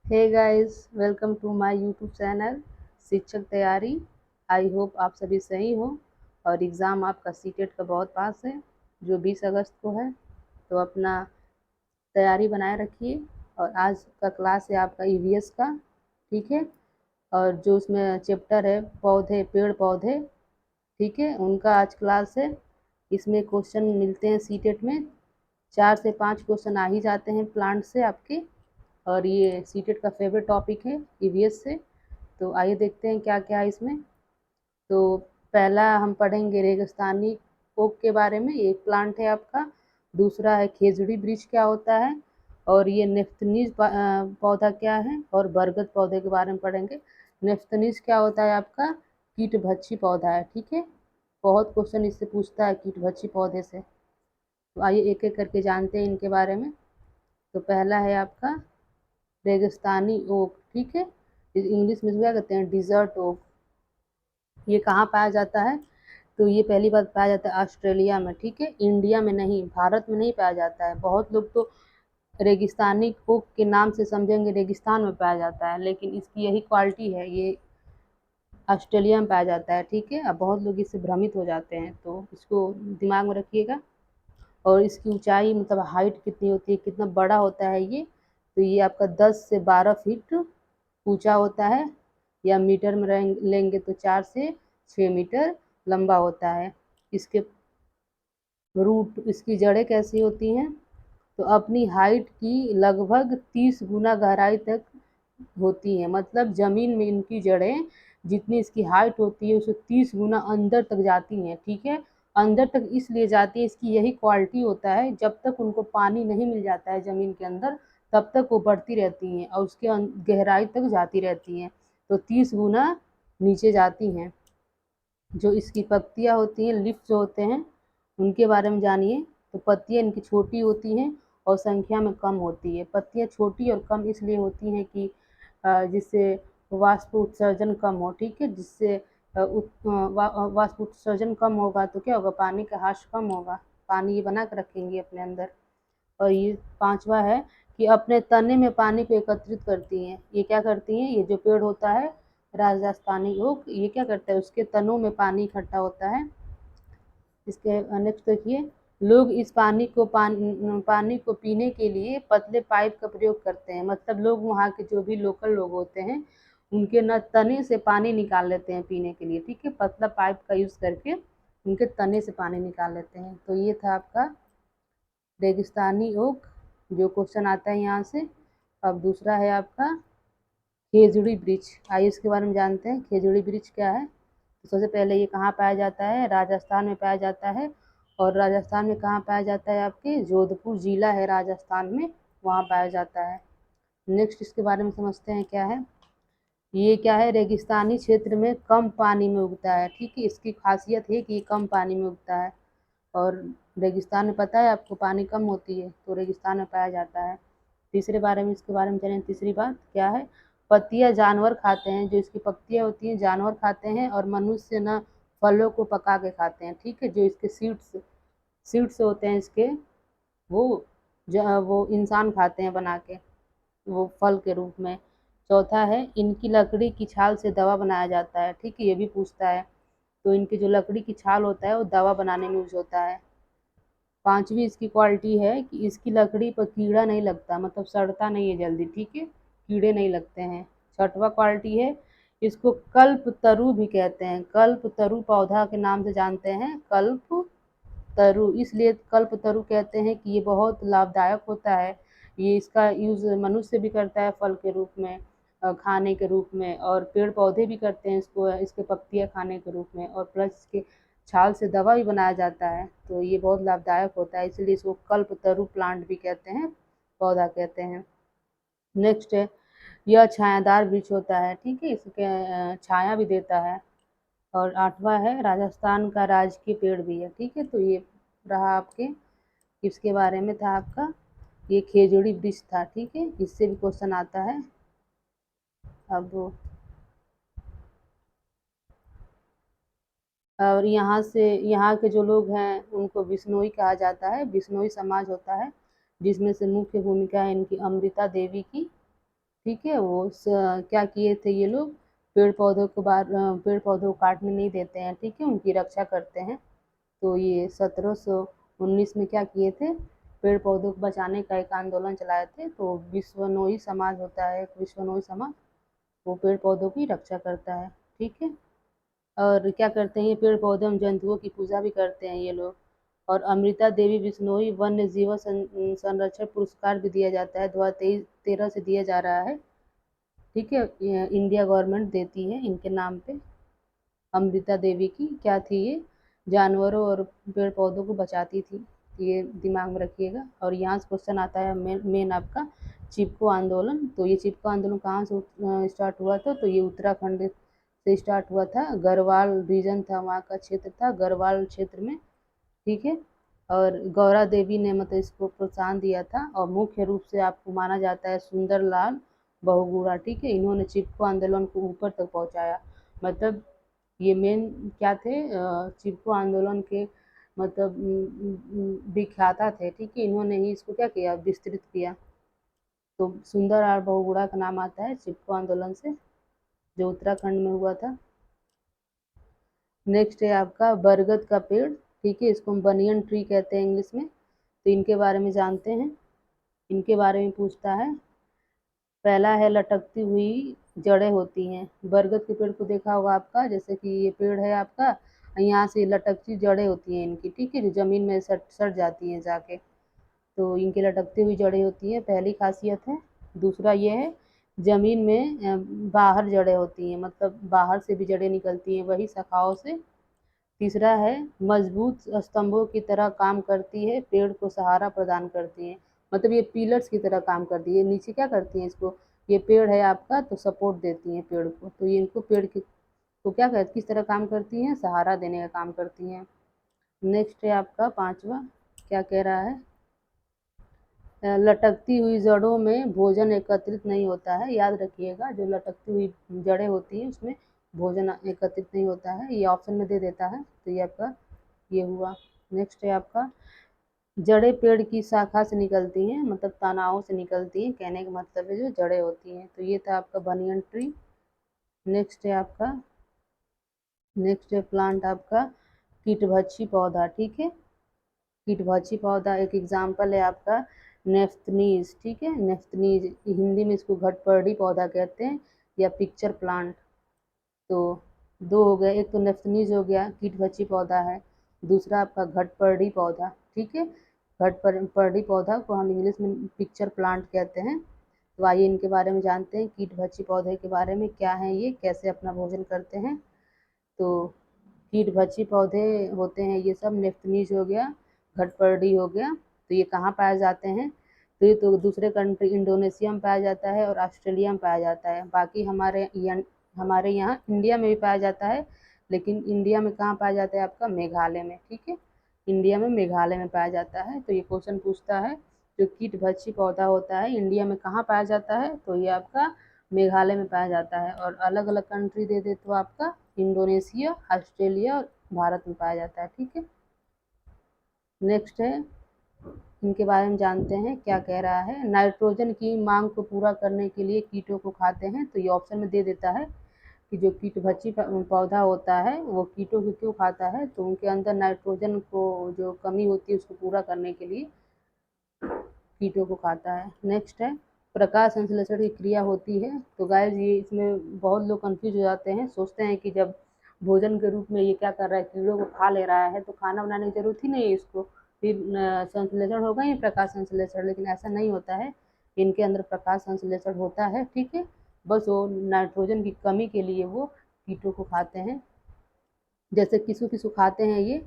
Hey guys, welcome to my YouTube channel Shikshak Taiyari. I hope आप सभी सही हो और एग्ज़ाम आपका सीटेट का बहुत पास है जो 20 अगस्त को है। तो अपना तैयारी बनाए रखिए। और आज का क्लास है आपका ईवीएस का, ठीक है। और जो उसमें चैप्टर है पौधे, पेड़ पौधे, ठीक है, उनका आज क्लास है। इसमें क्वेश्चन मिलते हैं सीटेट में, 4 से 5 क्वेश्चन आ ही जाते हैं प्लांट से आपके। और ये सीटेट का फेवरेट टॉपिक है ईवीएस से। तो आइए देखते हैं क्या क्या है इसमें। तो पहला हम पढ़ेंगे रेगिस्तानी ओक के बारे में, ये एक प्लांट है आपका। दूसरा है खेजड़ी वृक्ष क्या होता है, और ये नेफ्थनीज पौधा क्या है, और बरगद पौधे के बारे में पढ़ेंगे। नेफ्थनीज क्या होता है आपका, कीटभक्षी पौधा है, ठीक है। बहुत क्वेश्चन इससे पूछता है कीटभक्षी पौधे से। तो आइए एक एक करके जानते हैं इनके बारे में। तो पहला है आपका रेगिस्तानी ओक, ठीक है। इंग्लिश में क्या कहते हैं, डिजर्ट ओक। ये कहाँ पाया जाता है, तो ये पहली बार पाया जाता है ऑस्ट्रेलिया में, ठीक है। इंडिया में नहीं, भारत में नहीं पाया जाता है। बहुत लोग तो रेगिस्तानी ओक के नाम से समझेंगे रेगिस्तान में पाया जाता है, लेकिन इसकी यही क्वालिटी है, ये ऑस्ट्रेलिया में पाया जाता है, ठीक है। अब बहुत लोग इससे भ्रमित हो जाते हैं, तो इसको दिमाग में रखिएगा। और इसकी ऊंचाई मतलब हाइट कितनी होती है, कितना बड़ा होता है ये, तो ये आपका 10 से 12 फीट ऊंचा होता है, या मीटर में लेंगे तो 4 से 6 मीटर लंबा होता है। इसके रूट, इसकी जड़ें कैसी होती हैं, तो अपनी हाइट की लगभग 30 गुना गहराई तक होती हैं। मतलब ज़मीन में इनकी जड़ें जितनी इसकी हाइट होती है उससे 30 गुना अंदर तक जाती हैं, ठीक है। अंदर तक इसलिए जाती है, इसकी यही क्वालिटी होता है, जब तक उनको पानी नहीं मिल जाता है ज़मीन के अंदर तब तक वो बढ़ती रहती हैं और उसके गहराई तक जाती रहती हैं। तो 30 गुना नीचे जाती हैं। जो इसकी पत्तियाँ होती हैं, लीफ जो होते हैं, उनके बारे में जानिए। तो पत्तियाँ इनकी छोटी होती हैं और संख्या में कम होती है। पत्तियाँ छोटी और कम इसलिए होती हैं कि जिससे वाष्प उत्सर्जन कम हो, ठीक है। जिससे वाष्प उत्सर्जन कम होगा तो क्या होगा, पानी का ह्रास कम होगा, पानी ये बना कर रखेंगी अपने अंदर। और ये पांचवा है कि अपने तने में पानी को एकत्रित करती हैं। ये क्या करती हैं, ये जो पेड़ होता है राजस्थानी ओक, ये क्या करता है, उसके तनों में पानी इकट्ठा होता है। इसके नेक्स्ट देखिए, लोग इस पानी को पीने के लिए पतले पाइप का प्रयोग करते हैं। मतलब लोग वहाँ के जो भी लोकल लोग होते हैं उनके न तने से पानी निकाल लेते हैं पीने के लिए, ठीक है। पतला पाइप का यूज़ करके उनके तने से पानी निकाल लेते हैं। तो ये था आपका रेगिस्तानी ओक, जो क्वेश्चन आता है यहाँ से। अब दूसरा है आपका खेजड़ी वृक्ष। आइए इसके बारे में जानते हैं, खेजड़ी वृक्ष क्या है। तो सबसे पहले ये कहाँ पाया जाता है, राजस्थान में पाया जाता है। और राजस्थान में कहाँ पाया जाता है, आपके जोधपुर जिला है राजस्थान में, वहाँ पाया जाता है। नेक्स्ट इसके बारे में समझते हैं क्या है। ये क्या है, रेगिस्तानी क्षेत्र में कम पानी में उगता है, ठीक है। इसकी खासियत है कि ये कम पानी में उगता है। और रेगिस्तान में पता है आपको पानी कम होती है, तो रेगिस्तान में पाया जाता है। तीसरे बारे में, इसके बारे में जानें। तीसरी बात क्या है, पत्तियां जानवर खाते हैं। जो इसकी पत्तियां होती हैं जानवर खाते हैं, और मनुष्य न फलों को पका के खाते हैं, ठीक है। जो इसके सीड्स होते हैं इसके, वो वो इंसान खाते हैं बना के, वो फल के रूप में। चौथा है, इनकी लकड़ी की छाल से दवा बनाया जाता है, ठीक है। ये भी पूछता है। तो इनकी जो लकड़ी की छाल होता है वो दवा बनाने में यूज होता है। पांचवी इसकी क्वालिटी है कि इसकी लकड़ी पर कीड़ा नहीं लगता, मतलब सड़ता नहीं है जल्दी, ठीक है, कीड़े नहीं लगते हैं। छठवा क्वालिटी है, इसको कल्प तरु भी कहते हैं। कल्प तरु पौधा के नाम से जानते हैं, कल्प तरु, इसलिए कल्प तरु कहते हैं कि ये बहुत लाभदायक होता है। ये इसका यूज़ मनुष्य भी करता है फल के रूप में, खाने के रूप में, और पेड़ पौधे भी करते हैं इसको, इसके पत्तियाँ खाने के रूप में, और प्लस इसके छाल से दवा भी बनाया जाता है। तो ये बहुत लाभदायक होता है, इसलिए इसको कल्पतरु प्लांट भी कहते हैं, पौधा कहते हैं। नेक्स्ट है, यह छायादार वृक्ष होता है, ठीक है, इसके छाया भी देता है। और आठवां है, राजस्थान का राजकीय पेड़ भी है, ठीक है। तो ये रहा आपके, इसके बारे में था आपका, ये खेजड़ी वृक्ष था, ठीक है। इससे भी क्वेश्चन आता है। अब और यहाँ से, यहाँ के जो लोग हैं उनको बिश्नोई कहा जाता है। बिश्नोई समाज होता है जिसमें से मुख्य भूमिका है इनकी अमृता देवी की, ठीक है। वो क्या किए थे ये लोग, पेड़ पौधों को काटने नहीं देते हैं, ठीक है, उनकी रक्षा करते हैं। तो ये 1719 में क्या किए थे, पेड़ पौधों को बचाने का एक आंदोलन चलाए थे। तो विश्वनोई समाज होता है, एक विश्वनोई समाज, वो पेड़ पौधों की रक्षा करता है, ठीक है। और क्या करते हैं, ये पेड़ पौधे एवं जंतुओं की पूजा भी करते हैं ये लोग। और अमृता देवी बिश्नोई वन्य जीव संरक्षण पुरस्कार भी दिया जाता है, 2013 से दिया जा रहा है, ठीक है। इंडिया गवर्नमेंट देती है इनके नाम पे। अमृता देवी की क्या थी ये, जानवरों और पेड़ पौधों को बचाती थी, ये दिमाग में रखिएगा। और यहाँ से क्वेश्चन आता है मेन आपका, चिपको आंदोलन। तो ये चिपको आंदोलन कहाँ से स्टार्ट हुआ था, तो ये उत्तराखंड से स्टार्ट हुआ था। गढ़वाल रीजन था, वहाँ का क्षेत्र था गढ़वाल क्षेत्र में, ठीक है। और गौरा देवी ने मतलब इसको प्रोत्साहन दिया था। और मुख्य रूप से आपको माना जाता है सुंदरलाल बहुगुणा, ठीक है, इन्होंने चिपको आंदोलन को ऊपर तक पहुंचाया। मतलब ये मेन क्या थे, चिपको आंदोलन के मतलब विख्याता थे, ठीक है, इन्होंने ही इसको क्या किया, विस्तृत किया। तो सुंदरलाल बहुगुणा का नाम आता है चिपको आंदोलन से, जो उत्तराखंड में हुआ था। नेक्स्ट है आपका बरगद का पेड़, ठीक है, इसको हम बनियन ट्री कहते हैं इंग्लिश में। तो इनके बारे में जानते हैं, इनके बारे में पूछता है। पहला है लटकती हुई जड़ें होती हैं। बरगद के पेड़ को देखा होगा आपका, जैसे कि ये पेड़ है आपका, यहाँ से लटकती जड़ें होती हैं इनकी, ठीक है, जो जमीन में सट जाती हैं जाके। तो इनकी लटकती हुई जड़ें होती हैं, पहली खासियत है। दूसरा ये है, जमीन में बाहर जड़ें होती हैं, मतलब बाहर से भी जड़ें निकलती हैं वही शाखाओं से। तीसरा है, मजबूत स्तंभों की तरह काम करती है, पेड़ को सहारा प्रदान करती है। मतलब ये पिलर्स की तरह काम करती है, नीचे क्या करती हैं इसको, ये पेड़ है आपका तो सपोर्ट देती हैं पेड़ को, तो ये इनको पेड़ की को क्या कहते, किस तरह काम करती हैं, सहारा देने का काम करती हैं। नेक्स्ट है आपका पांचवा, क्या कह रहा है, लटकती हुई जड़ों में भोजन एकत्रित नहीं होता है। याद रखिएगा, जो लटकती हुई जड़ें होती हैं उसमें भोजन एकत्रित नहीं होता है, ये ऑप्शन में दे देता है, तो ये आपका ये हुआ। नेक्स्ट है आपका, जड़ें पेड़ की शाखा से निकलती हैं, मतलब तनाओं से निकलती हैं, कहने का मतलब है जो जड़ें होती हैं। तो ये था आपका बनियन ट्री। नेक्स्ट है आपका, नेक्स्ट है प्लांट आपका कीटभक्षी पौधा, ठीक है। कीटभक्षी पौधा एक एग्जाम्पल है आपका नेफ्थनीज, ठीक है, नेफ्थनीज हिंदी में इसको घटपर्डी पौधा कहते हैं, या पिक्चर प्लांट। तो दो हो गए, एक तो नेफ्थनीज हो गया, कीटभक्षी पौधा है। दूसरा आपका घटपर्डी पौधा, ठीक है। घटपर्डी पौधा को हम इंग्लिश में पिक्चर प्लांट कहते हैं। तो आइए इनके बारे में जानते हैं, कीटभक्षी पौधे के बारे में, क्या है ये, कैसे अपना भोजन करते हैं। तो कीटभक्षी पौधे होते हैं ये सब, नेफ्थनीज हो गया, घटपर्डी हो गया। तो ये कहाँ पाए जाते हैं, तो ये तो दूसरे कंट्री इंडोनेशिया में पाया जाता है और ऑस्ट्रेलिया में पाया जाता है। बाकी हमारे यहाँ इंडिया में भी पाया जाता है, लेकिन इंडिया में कहाँ पाया जाता है आपका, मेघालय में, ठीक है, इंडिया में मेघालय में पाया जाता है। तो ये क्वेश्चन पूछता है, जो कीटभक्षी पौधा होता है इंडिया में कहाँ पाया जाता है, तो ये आपका मेघालय में पाया जाता है। और अलग अलग कंट्री दे दे तो आपका इंडोनेशिया, ऑस्ट्रेलिया और भारत में पाया जाता है, ठीक है। नेक्स्ट है, इनके बारे में जानते हैं, क्या कह रहा है, नाइट्रोजन की मांग को पूरा करने के लिए कीटों को खाते हैं। तो ये ऑप्शन में दे देता है कि जो कीटभक्षी पौधा होता है वो कीटों को क्यों खाता है, तो उनके अंदर नाइट्रोजन को जो कमी होती है उसको पूरा करने के लिए कीटों को खाता है। नेक्स्ट है, प्रकाश संश्लेषण की क्रिया होती है। तो गाइस ये इसमें बहुत लोग कंफ्यूज हो जाते हैं, सोचते हैं कि जब भोजन के रूप में ये क्या कर रहा है, कीड़ों को खा ले रहा है, तो खाना बनाने की जरूरत ही नहीं है इसको, फिर संश्लेषण होगा ही प्रकाश संश्लेषण। लेकिन ऐसा नहीं होता है, इनके अंदर प्रकाश संश्लेषण होता है, ठीक है, बस वो नाइट्रोजन की कमी के लिए वो कीटों को खाते हैं। जैसे किसको किसको खाते हैं ये,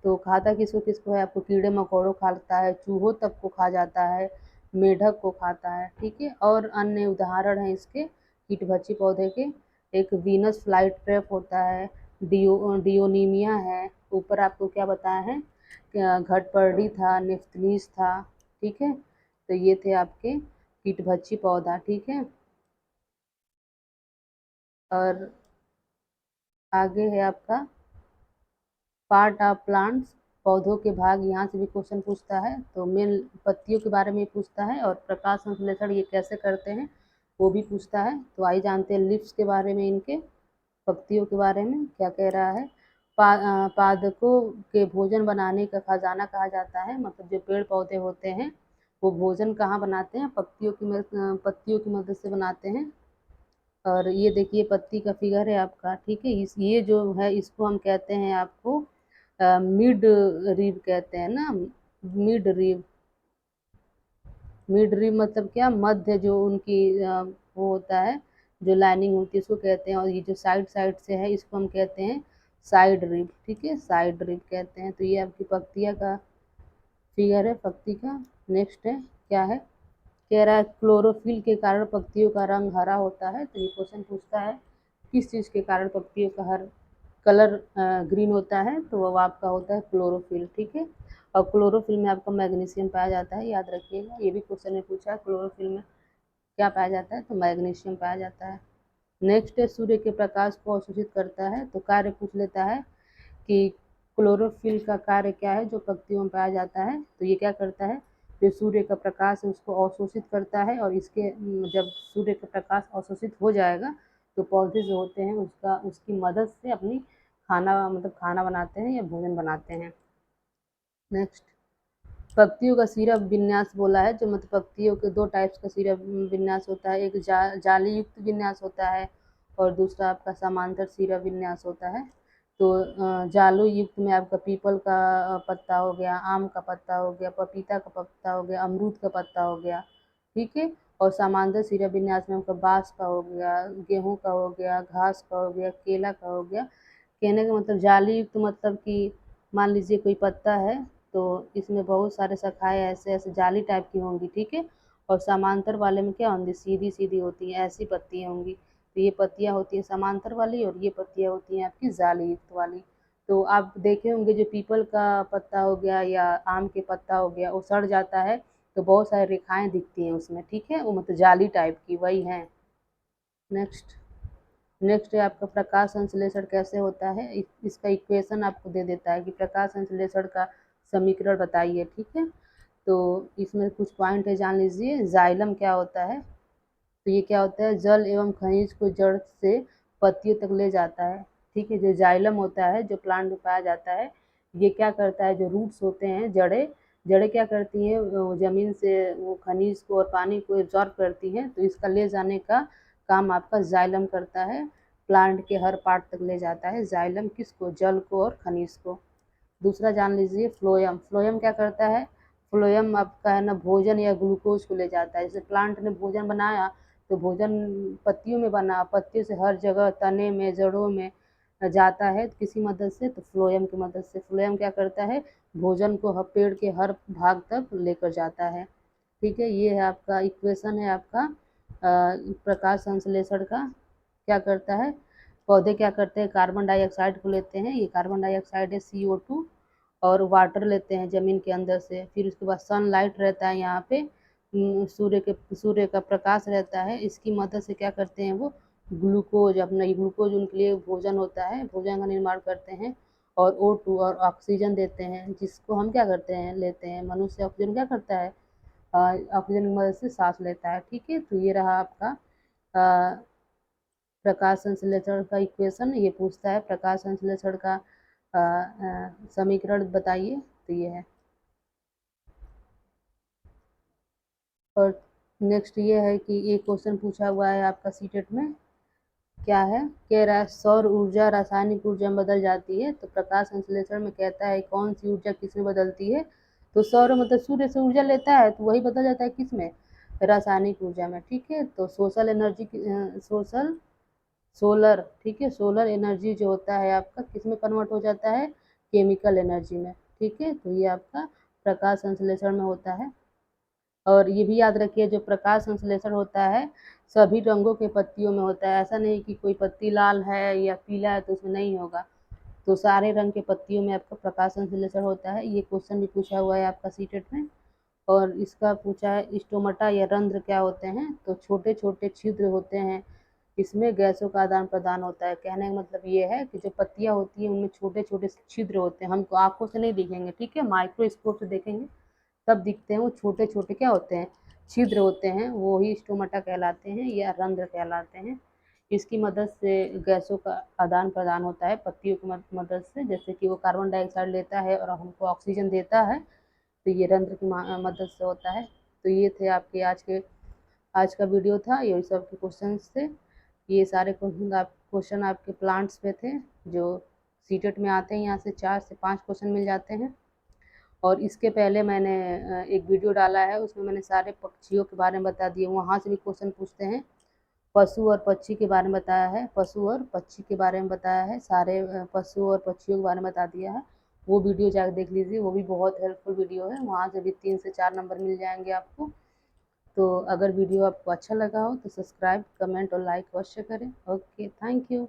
तो खाता किसको किसको है आपको, कीड़े मकोड़ों खाता है, चूहों तक को खा जाता है, मेढक को खाता है, ठीक है। और अन्य उदाहरण हैं इसके कीटभक्षी पौधे के, एक वीनस फ्लाई ट्रैप होता है, डियोनीमिया है, ऊपर आपको क्या बताया है, घटपर्डी था, नेफ्थनीज था, ठीक है। तो ये थे आपके कीटभक्षी पौधा, ठीक है। और आगे है आपका पार्ट ऑफ प्लांट्स, पौधों के भाग, यहाँ से भी क्वेश्चन पूछता है। तो मेन पत्तियों के बारे में पूछता है, और प्रकाश संश्लेषण ये कैसे करते हैं, वो भी पूछता है। तो आइए जानते हैं लीव्स के बारे में, इनके पत्तियों के बारे में क्या कह रहा है। पादपों के भोजन बनाने का खजाना कहा जाता है, मतलब जो पेड़ पौधे होते हैं वो भोजन कहाँ बनाते हैं, पत्तियों की मदद से बनाते हैं। और ये देखिए पत्ती का फिगर है आपका, ठीक है। ये जो है इसको हम कहते हैं आपको मिड रिब कहते हैं ना, मिड रिब। मिड रिब मतलब क्या, मध्य जो उनकी वो होता है, जो लाइनिंग होती है उसको कहते हैं। और ये जो साइड साइड से है इसको हम कहते हैं साइड रिब, ठीक है, साइड रिब कहते हैं। तो ये आपकी पत्तियां का फिगर है, पत्ती का। नेक्स्ट है क्या है, कह रहा है क्लोरोफिल के कारण पत्तियों का रंग हरा होता है। तो ये क्वेश्चन पूछता है किस चीज़ के कारण पत्तियों का हर कलर ग्रीन होता है, तो वो आपका होता है क्लोरोफिल, ठीक है। और क्लोरोफिल में आपका मैग्नीशियम पाया जाता है, याद रखिएगा। ये भी क्वेश्चन में पूछा है क्लोरोफिल में क्या पाया जाता है, तो मैग्नीशियम पाया जाता है। नेक्स्ट है सूर्य के प्रकाश को अवशोषित करता है। तो कार्य पूछ लेता है कि क्लोरोफिल का कार्य क्या है जो पत्तियों में पाया जाता है। तो ये क्या करता है, जो सूर्य का प्रकाश है उसको अवशोषित करता है, और इसके जब सूर्य का प्रकाश अवशोषित हो जाएगा तो पौधे जो होते हैं उसकी मदद से अपनी खाना मतलब खाना बनाते हैं या भोजन बनाते हैं। नेक्स्ट, पत्तियों का सिरा विन्यास बोला है, जो मतलब पत्तियों के दो टाइप्स का सिरा विन्यास होता है, एक जाली युक्त विन्यास होता है और दूसरा आपका समांतर सिरा विन्यास होता है। तो जालू युक्त में आपका पीपल का पत्ता हो गया, आम का पत्ता हो गया, पपीता का पत्ता हो गया, अमरूद का पत्ता हो गया, ठीक है। और समांतर सिरा विन्यास में आपका बांस का हो गया, गेहूं का हो गया, घास का हो गया, केला का हो गया। कहने का मतलब जाली युक्त मतलब कि मान लीजिए कोई पत्ता है तो इसमें बहुत सारे शाखाएं ऐसे ऐसे जाली टाइप की होंगी, ठीक है। और समांतर वाले में क्या होंगी, सीधी सीधी होती हैं, ऐसी पत्तियां होंगी। तो ये पत्तियां होती हैं समांतर वाली और ये पत्तियां होती हैं आपकी जाली युक्त वाली। तो आप देखे होंगे जो पीपल का पत्ता हो गया या आम के पत्ता हो गया वो सड़ जाता है तो बहुत सारी रेखाएं दिखती हैं उसमें, ठीक है, वो मतलब जाली टाइप की वही है। नेक्स्ट, नेक्स्ट है आपका प्रकाश संश्लेषण कैसे होता है। इसका इक्वेशन आपको दे देता है कि प्रकाश संश्लेषण का समीकरण बताइए, ठीक है। तो इसमें कुछ पॉइंट है, जान लीजिए। जाइलम क्या होता है, तो ये क्या होता है, जल एवं खनिज को जड़ से पत्तियों तक ले जाता है, ठीक है। जो जाइलम होता है जो प्लांट में पाया जाता है, ये क्या करता है, जो रूट्स होते हैं, जड़ें जड़ें क्या करती हैं, जमीन से वो खनिज को और पानी को एब्जॉर्ब करती हैं, तो इसका ले जाने का काम आपका जाइलम करता है। प्लांट के हर पार्ट तक ले जाता है जाइलम, किसको, जल को और खनिज को। दूसरा जान लीजिए फ्लोएम। फ्लोएम क्या करता है, फ्लोएम आपका है ना भोजन या ग्लूकोज को ले जाता है। जैसे प्लांट ने भोजन बनाया तो भोजन पत्तियों में बना, पत्तियों से हर जगह तने में जड़ों में जाता है किसी मदद से, तो फ्लोएम की मदद से। फ्लोएम क्या करता है, भोजन को पेड़ के हर भाग तक लेकर जाता है, ठीक है। ये है आपका इक्वेशन है आपका प्रकाश संश्लेषण का। क्या करता है, पौधे क्या करते हैं, कार्बन डाइऑक्साइड को लेते हैं, ये कार्बन डाइऑक्साइड है CO2, और वाटर लेते हैं ज़मीन के अंदर से। फिर उसके बाद सनलाइट रहता है यहाँ पे, सूर्य का प्रकाश रहता है, इसकी मदद से क्या करते हैं वो ग्लूकोज, अपना ग्लूकोज उनके लिए भोजन होता है, भोजन का निर्माण करते हैं। और O2 और ऑक्सीजन देते हैं, जिसको हम क्या करते हैं, लेते हैं। मनुष्य ऑक्सीजन क्या करता है, ऑक्सीजन की मदद से सांस लेता है, ठीक है। तो ये रहा आपका प्रकाश संश्लेषण का इक्वेशन। ये पूछता है प्रकाश संश्लेषण का समीकरण बताइए, तो ये है। और नेक्स्ट ये है कि एक क्वेश्चन पूछा हुआ है आपका सीटेट में, क्या है, कह रहा है सौर ऊर्जा रासायनिक ऊर्जा में बदल जाती है। तो प्रकाश संश्लेषण में कहता है कौन सी ऊर्जा किस में बदलती है, तो सौर मतलब सूर्य से ऊर्जा लेता है तो वही बदल जाता है किस में, रासायनिक ऊर्जा में, ठीक है। तो सोशल एनर्जी, सोलर, ठीक है, सोलर एनर्जी जो होता है आपका किस में कन्वर्ट हो जाता है, केमिकल एनर्जी में, ठीक है। तो ये आपका प्रकाश संश्लेषण में होता है। और ये भी याद रखिए जो प्रकाश संश्लेषण होता है सभी रंगों के पत्तियों में होता है, ऐसा नहीं कि कोई पत्ती लाल है या पीला है तो उसमें नहीं होगा। तो सारे रंग के पत्तियों में आपका प्रकाश संश्लेषण होता है। ये क्वेश्चन भी पूछा हुआ है आपका सीटेट में। और इसका पूछा है स्टोमाटा या रंध्र क्या होते हैं, तो छोटे छोटे छिद्र होते हैं, इसमें गैसों का आदान प्रदान होता है। कहने का मतलब ये है कि जो पत्तियां होती हैं उनमें छोटे छोटे छिद्र होते हैं, हमको आंखों से नहीं दिखेंगे, ठीक है, माइक्रोस्कोप से देखेंगे तब दिखते हैं। वो छोटे छोटे क्या होते हैं, छिद्र होते हैं वो ही स्टोमाटा कहलाते हैं या रंध्र कहलाते हैं। इसकी मदद से गैसों का आदान प्रदान होता है पत्तियों की मदद से, जैसे कि वो कार्बन डाइऑक्साइड लेता है और हमको ऑक्सीजन देता है, तो ये रंध्र की मदद से होता है। तो ये थे आपके आज का वीडियो था, यही सब के क्वेश्चन थे। ये सारे क्वेश्चन आपके प्लांट्स पे थे जो सीटेट में आते हैं। यहाँ से 4 से 5 क्वेश्चन मिल जाते हैं। और इसके पहले मैंने एक वीडियो डाला है, उसमें मैंने सारे पक्षियों के बारे में बता दिए, वहाँ से भी क्वेश्चन पूछते हैं। पशु और पक्षी के बारे में बताया है, पशु और पक्षी के बारे में बताया है, सारे पशु और पक्षियों के बारे में बता दिया है। वो वीडियो जाकर देख लीजिए, वो भी बहुत हेल्पफुल वीडियो है, वहाँ से भी 3 से 4 नंबर मिल जाएंगे आपको। तो अगर वीडियो आपको अच्छा लगा हो तो सब्सक्राइब, कमेंट और लाइक अवश्य करें। Okay, thank you.